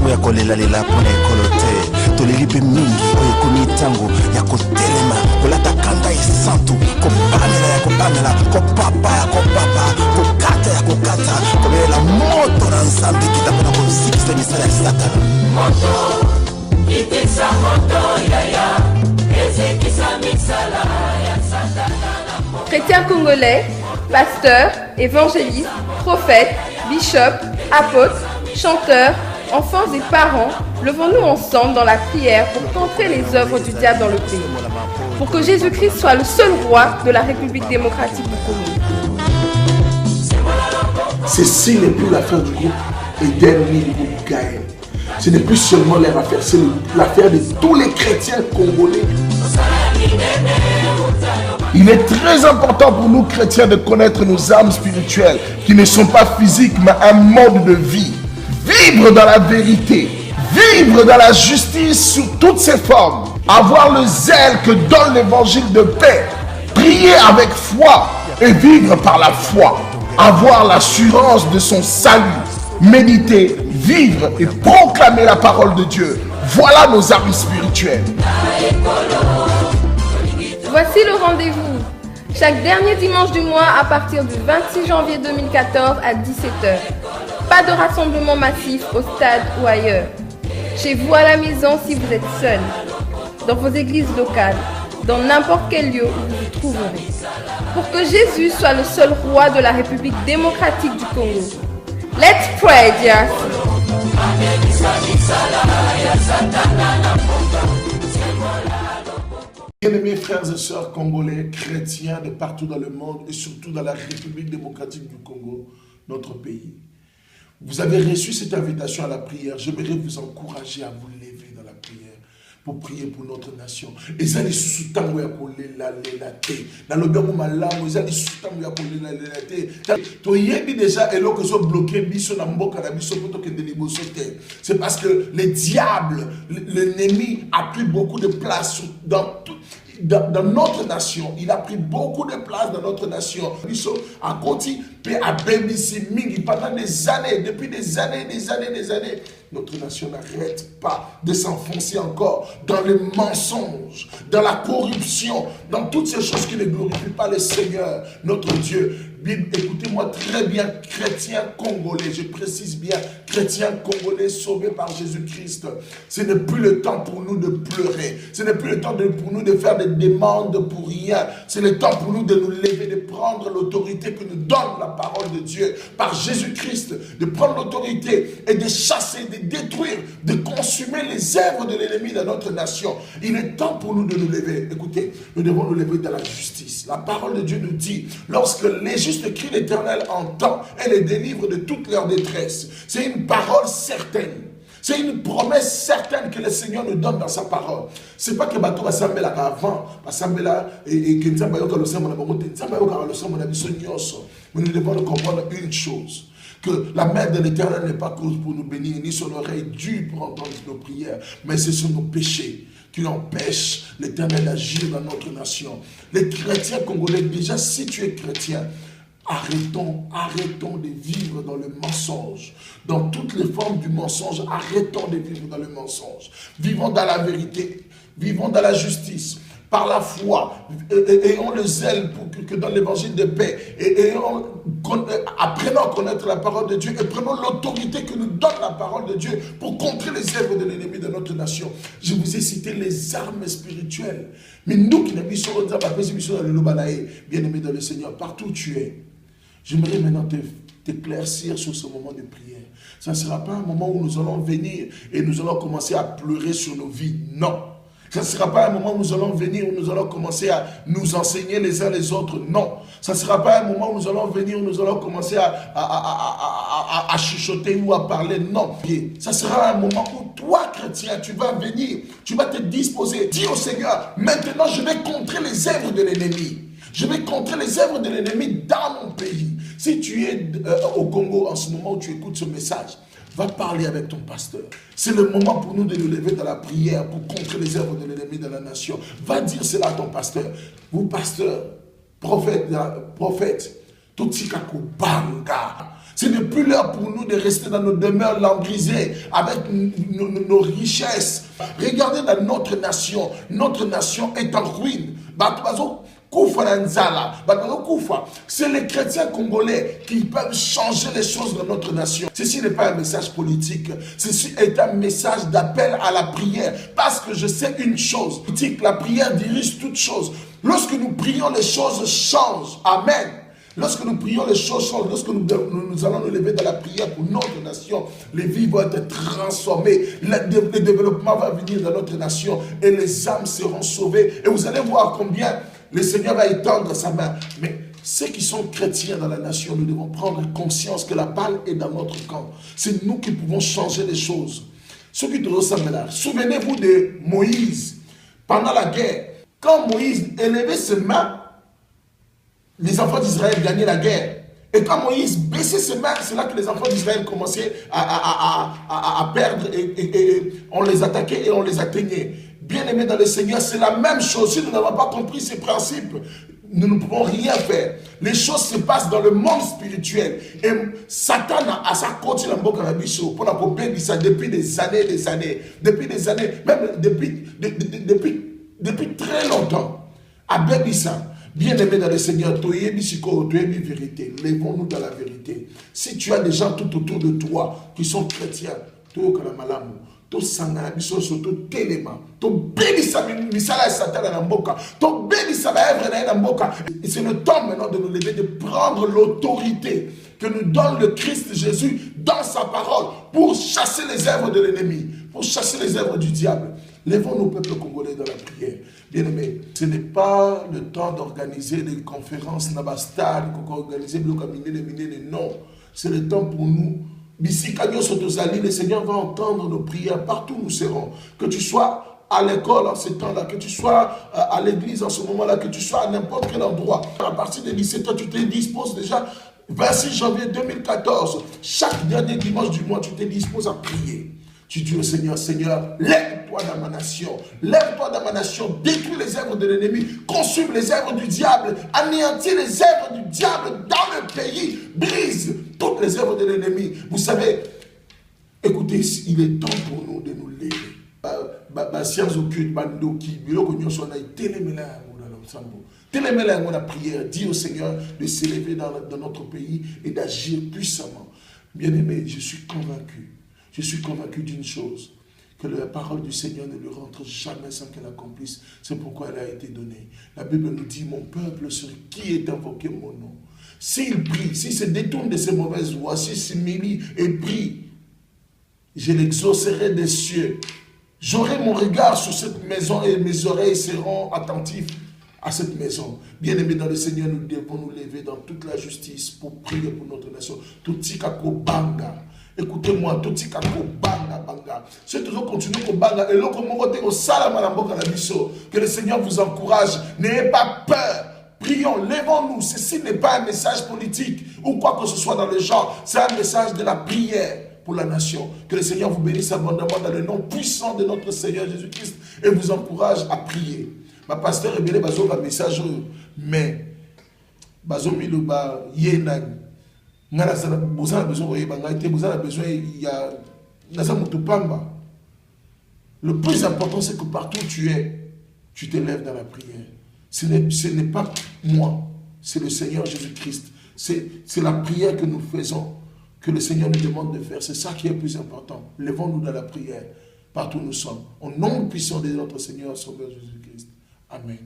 ntango ya kolelalela mpona ekolo te toleli mpe mingi oyo ekomi ntango ya kotelema kolata kanda esantu kopamela ya kopamela kopapa ya kopapa kokata ya kokata kobelela moto na nzambe kita mpona kosikisa misala ya satana moto itisa moto yaya ezekisa misala ya satana. Chrétiens congolais, pasteurs, évangélistes, prophètes, bishops, apôtres, chanteurs, enfants et parents, levons-nous ensemble dans la prière pour contrer les œuvres du diable dans le pays, pour que Jésus-Christ soit le seul roi de la République démocratique du Congo. Ceci n'est plus l'affaire du groupe Eden ni du groupe Gaël. Ce n'est plus seulement leur affaire, c'est l'affaire de tous les chrétiens congolais. Il est très important pour nous chrétiens de connaître nos âmes spirituelles qui ne sont pas physiques mais un mode de vie. Vivre dans la vérité, vivre dans la justice sous toutes ses formes, avoir le zèle que donne l'évangile de paix, prier avec foi et vivre par la foi, avoir l'assurance de son salut, méditer, vivre et proclamer la parole de Dieu. Voilà nos armes spirituelles. Voici le rendez-vous. Chaque dernier dimanche du mois à partir du 26 janvier 2014 à 17h. Pas de rassemblement massif au stade ou ailleurs. Chez vous à la maison si vous êtes seul. Dans vos églises locales. Dans n'importe quel lieu où vous vous trouverez. Pour que Jésus soit le seul roi de la République démocratique du Congo. Let's pray, dear. Bien-aimés frères et sœurs congolais, chrétiens de partout dans le monde et surtout dans la République démocratique du Congo, notre pays. Vous avez reçu cette invitation à la prière. J'aimerais vous encourager à vous lever dans la prière pour prier pour notre nation. Et ça, les sous-tango ya kolela te. Dans le bien malamu, ça les sous-tango ya kolela te. To yebi déjà et que so bloqué biso na mboka na biso poto ke de liboso te. C'est parce que le diable, l'ennemi a pris beaucoup de place dans notre nation. Il a pris beaucoup de place dans notre nation. Biso a continué à bénisser mingi pendant des années, depuis des années. Notre nation n'arrête pas de s'enfoncer encore dans le mensonge, dans la corruption, dans toutes ces choses qui ne glorifient pas le Seigneur, notre Dieu. Écoutez-moi très bien, chrétiens congolais, je précise bien, chrétiens congolais sauvés par Jésus-Christ. Ce n'est plus le temps pour nous de pleurer. Ce n'est plus le temps pour nous de faire des demandes pour rien. C'est le temps pour nous de nous lever, de prendre l'autorité que nous donne la parole de Dieu par Jésus-Christ, de prendre l'autorité et de chasser, de détruire, de consumer les œuvres de l'ennemi dans notre nation. Il est temps pour nous de nous lever. Écoutez, nous devons nous lever dans la justice. La parole de Dieu nous dit, lorsque les justes crient l'Éternel entend et les délivre de toute leur détresse. C'est une parole certaine. C'est une promesse certaine que le Seigneur nous donne dans sa parole. C'est pas que bateau va s'embêter avant, va s'embêter et que nous avons le sang, mais nous devons comprendre une chose. Que la main de l'Éternel n'est pas cause pour nous bénir, ni son oreille due pour entendre nos prières, mais ce sont nos péchés qui empêchent l'Éternel d'agir dans notre nation. Les chrétiens congolais, déjà si tu es chrétien, arrêtons de vivre dans le mensonge. Dans toutes les formes du mensonge, arrêtons de vivre dans le mensonge. Vivons dans la vérité, vivons dans la justice. Par la foi, ayons le zèle pour que dans l'évangile de paix, apprenons à connaître la parole de Dieu et prenons l'autorité que nous donne la parole de Dieu pour contrer les œuvres de l'ennemi de notre nation. Je vous ai cité les armes spirituelles. Mais nous qui n'avons pas bien-aimés dans le Seigneur, partout où tu es, j'aimerais maintenant t'éclaircir sur ce moment de prière. Ça ne sera pas un moment où nous allons venir et nous allons commencer à pleurer sur nos vies. Non. Ça ne sera pas un moment où nous allons venir, où nous allons commencer à nous enseigner les uns les autres. Non. Ça ne sera pas un moment où nous allons venir, où nous allons commencer à chuchoter ou à parler. Non. Ça sera un moment où toi, chrétien, tu vas venir, tu vas te disposer. Dis au Seigneur, maintenant je vais contrer les œuvres de l'ennemi. Je vais contrer les œuvres de l'ennemi dans mon pays. Si tu es au Congo en ce moment où tu écoutes ce message, va parler avec ton pasteur. C'est le moment pour nous de nous lever dans la prière pour contrer les œuvres de l'ennemi de la nation. Va dire cela à ton pasteur. Vous, pasteur, prophète, tout banga. Ce n'est plus l'heure pour nous de rester dans nos demeures languisées avec nos richesses. Regardez dans notre nation est en ruine. C'est les chrétiens congolais qui peuvent changer les choses dans notre nation. Ceci n'est pas un message politique, ceci est un message d'appel à la prière. Parce que je sais une chose, la prière dirige toutes choses. Lorsque nous prions, les choses changent. Amen. Lorsque nous prions, les choses changent. Lorsque nous allons nous lever dans la prière pour notre nation, les vies vont être transformées. Le développement va venir dans notre nation et les âmes seront sauvées. Et vous allez voir combien le Seigneur va étendre sa main. Mais ceux qui sont chrétiens dans la nation, nous devons prendre conscience que la balle est dans notre camp. C'est nous qui pouvons changer les choses. Ceux qui te ressemblent là, souvenez-vous de Moïse pendant la guerre. Quand Moïse élevait ses mains, les enfants d'Israël gagnaient la guerre. Et quand Moïse baissait ses mains, c'est là que les enfants d'Israël commençaient à perdre et on les attaquait et on les atteignait. Bien-aimés dans le Seigneur, c'est la même chose. Si nous n'avons pas compris ces principes, nous ne pouvons rien faire. Les choses se passent dans le monde spirituel. Et Satan a sa côte dans le monde pour la couper depuis des années. Depuis des années, même depuis très longtemps. À Bébissa. Bien-aimé dans le Seigneur, tu es vérité. Lèvons-nous dans la vérité. Si tu as des gens tout autour de toi qui sont chrétiens, tu es kalamalamu. To sangana biso soto telema to bénissa misala ya Satan na mboka to bénissa ba œuvre na mboka. Et c'est le temps maintenant de nous lever, de prendre l'autorité que nous donne le Christ Jésus dans sa parole pour chasser les œuvres de l'ennemi, pour chasser les œuvres du diable. Lèvons nos peuples congolais dans la prière. Bien-aimés, ce n'est pas le temps d'organiser des conférences nabastades, organiser non. C'est le temps pour nous. Le Seigneur va entendre nos prières partout où nous serons. Que tu sois à l'école en ce temps-là, que tu sois à l'église en ce moment-là, que tu sois à n'importe quel endroit. À partir de 17 ans, tu te disposes déjà. 26 janvier 2014, chaque dernier dimanche du mois, tu te disposes à prier. Tu dis au Seigneur, Seigneur, lève-toi dans ma nation, détruis les œuvres de l'ennemi, consume les œuvres du diable, anéantis les œuvres du diable dans le pays, brise toutes les œuvres de l'ennemi. Vous savez, écoutez, il est temps pour nous de nous lever. Science occulte, bandoki, la prière, dis au Seigneur de s'élever dans notre pays et d'agir puissamment. Bien-aimé, je suis convaincu d'une chose, que la parole du Seigneur ne lui rentre jamais sans qu'elle accomplisse. C'est pourquoi elle a été donnée. La Bible nous dit, mon peuple sur qui est invoqué mon nom. S'il prie, s'il se détourne de ses mauvaises voies, s'il s'humilie et prie, je l'exaucerai des cieux. J'aurai mon regard sur cette maison et mes oreilles seront attentives à cette maison. Bien-aimés dans le Seigneur, nous devons nous lever dans toute la justice pour prier pour notre nation. Tutikako banga. Écoutez-moi, tutikako banga banga. Si toujours continuez au banga et l'autre côté au salamalambok à la mission, que le Seigneur vous encourage. N'ayez pas peur. Prions, lèvons-nous. Ceci n'est pas un message politique ou quoi que ce soit dans le genre. C'est un message de la prière pour la nation. Que le Seigneur vous bénisse abondamment dans le nom puissant de notre Seigneur Jésus-Christ et vous encourage à prier. Ma pasteur est bien bazo un message, mais bazo miluba yenan. Vous avez besoin, il y a le plus important, c'est que partout où tu es, tu t'élèves dans la prière. Ce n'est pas moi, c'est le Seigneur Jésus-Christ. C'est la prière que nous faisons, que le Seigneur nous demande de faire. C'est ça qui est le plus important. Lèvons-nous dans la prière, partout où nous sommes. Au nom puissant de notre Seigneur Sauveur Jésus-Christ. Amen.